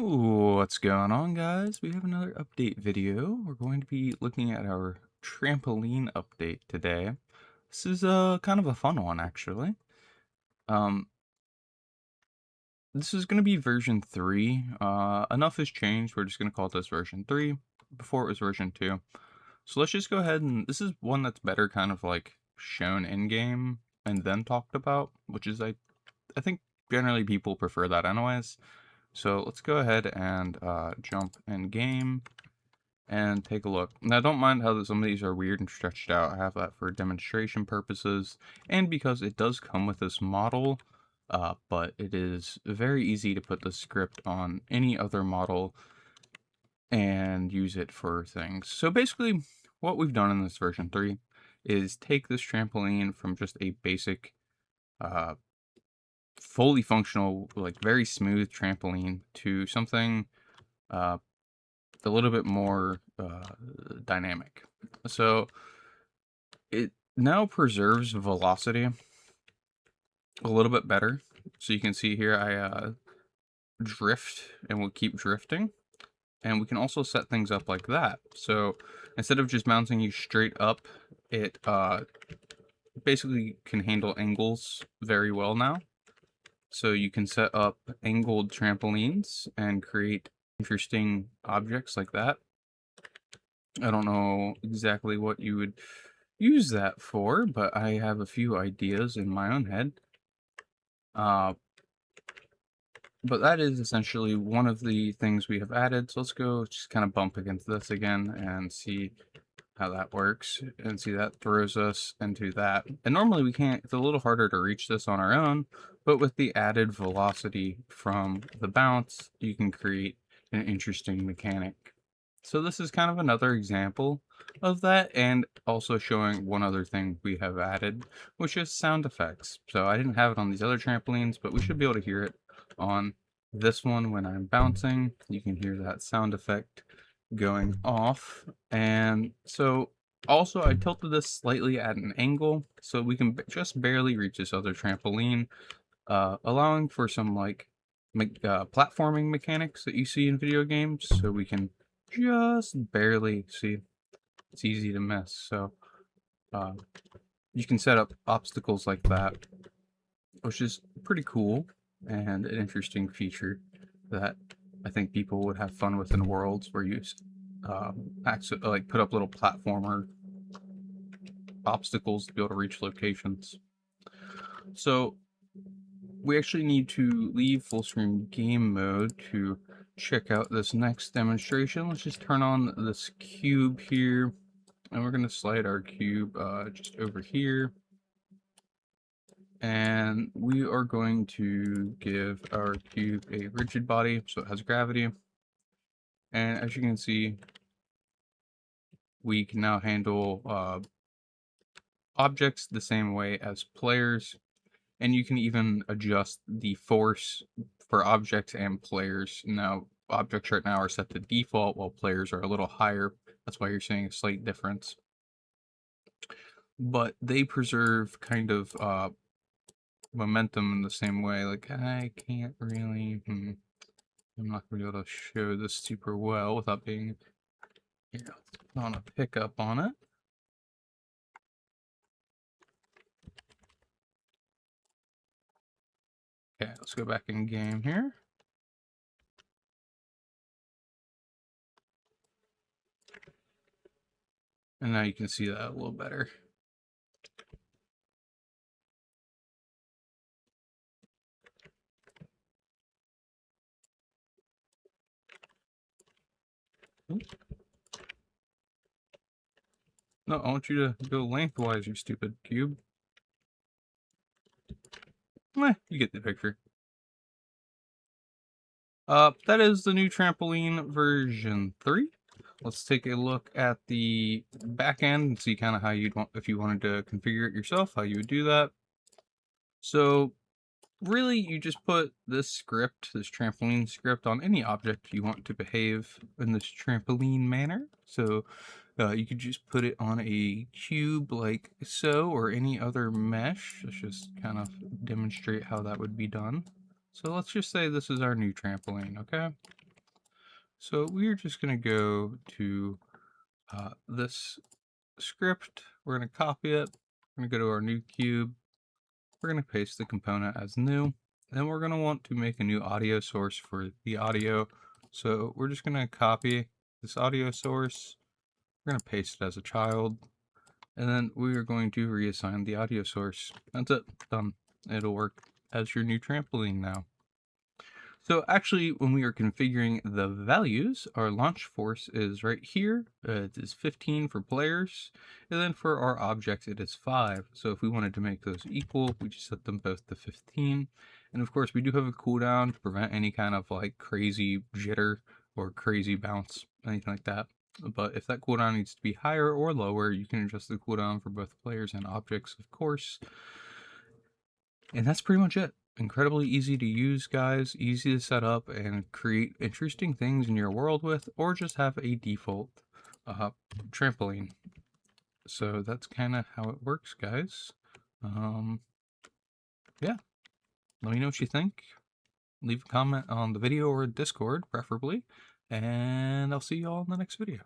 What's going on, guys? We have another update video. We're going to be looking at our trampoline update today. This is kind of a fun one, actually. Um, this is going to be version 3. Enough has changed. We're just going to call this version 3. Before it was version 2. So let's just go ahead and this is one that's better kind of like shown in game and then talked about, which is I think generally people prefer that anyways. So let's go ahead and jump in game and take a look. Now, don't mind how some of these are weird and stretched out. I have that for demonstration purposes and because it does come with this model, but it is very easy to put the script on any other model and use it for things. So basically, what we've done in this version 3 is take this trampoline from just a basic, fully functional, like very smooth trampoline to something a little bit more dynamic. So it now preserves velocity a little bit better. So you can see here I drift and will keep drifting. And we can also set things up like that. So instead of just mounting you straight up, it basically can handle angles very well now. So you can set up angled trampolines and create interesting objects like that. I don't know exactly what you would use that for, but I have a few ideas in my own head. But that is essentially one of the things we have added. So let's go just kind of bump against this again and see how that works. And see that throws us into that. And normally we can't, it's a little harder to reach this on our own, but with the added velocity from the bounce, you can create an interesting mechanic. So this is kind of another example of that, and also showing one other thing we have added, which is sound effects. So I didn't have it on these other trampolines, but we should be able to hear it on this one when I'm bouncing. You can hear that sound effect going off. And so also I tilted this slightly at an angle so we can just barely reach this other trampoline, allowing for some like platforming mechanics that you see in video games, so we can just barely see. It's easy to miss. So you can set up obstacles like that, which is pretty cool and an interesting feature that I think people would have fun with in worlds where you actually like put up little platformer obstacles to be able to reach locations. So we actually need to leave full screen game mode to check out this next demonstration. Let's just turn on this cube here, and we're going to slide our cube just over here. And we are going to give our cube a rigid body, so it has gravity. And as you can see, we can now handle objects the same way as players. And you can even adjust the force for objects and players. Now, objects right now are set to default, while players are a little higher. That's why you're seeing a slight difference. But they preserve kind of momentum in the same way. Like, I can't really... I'm not going to be able to show this super well without being, on a pickup on it. Okay, let's go back in game here. And now you can see that a little better. Oops. No, I want you to go lengthwise, you stupid cube. You get the picture. That is the new trampoline version 3. Let's take a look at the back end and see kind of how you'd want, if you wanted to configure it yourself, how you would do that. So really, you just put this script, this trampoline script, on any object you want to behave in this trampoline manner. So you could just put it on a cube like so, or any other mesh. Let's just kind of demonstrate how that would be done. So let's just say this is our new trampoline, okay? So we're just going to go to this script. We're going to copy it. We're going to go to our new cube. We're going to paste the component as new. Then we're going to want to make a new audio source for the audio. So we're just going to copy this audio source. We're going to paste it as a child. And then we are going to reassign the audio source. That's it. Done. It'll work as your new trampoline now. So actually, when we are configuring the values, our launch force is right here. It is 15 for players, and then for our objects, it is 5. So if we wanted to make those equal, we just set them both to 15. And of course, we do have a cooldown to prevent any kind of like crazy jitter or crazy bounce, anything like that. But if that cooldown needs to be higher or lower, you can adjust the cooldown for both players and objects, of course. And that's pretty much it. Incredibly easy to use, guys, easy to set up and create interesting things in your world with, or just have a default trampoline. So that's kind of how it works, guys. Yeah, let me know what you think. Leave a comment on the video or Discord, preferably, and I'll see you all in the next video.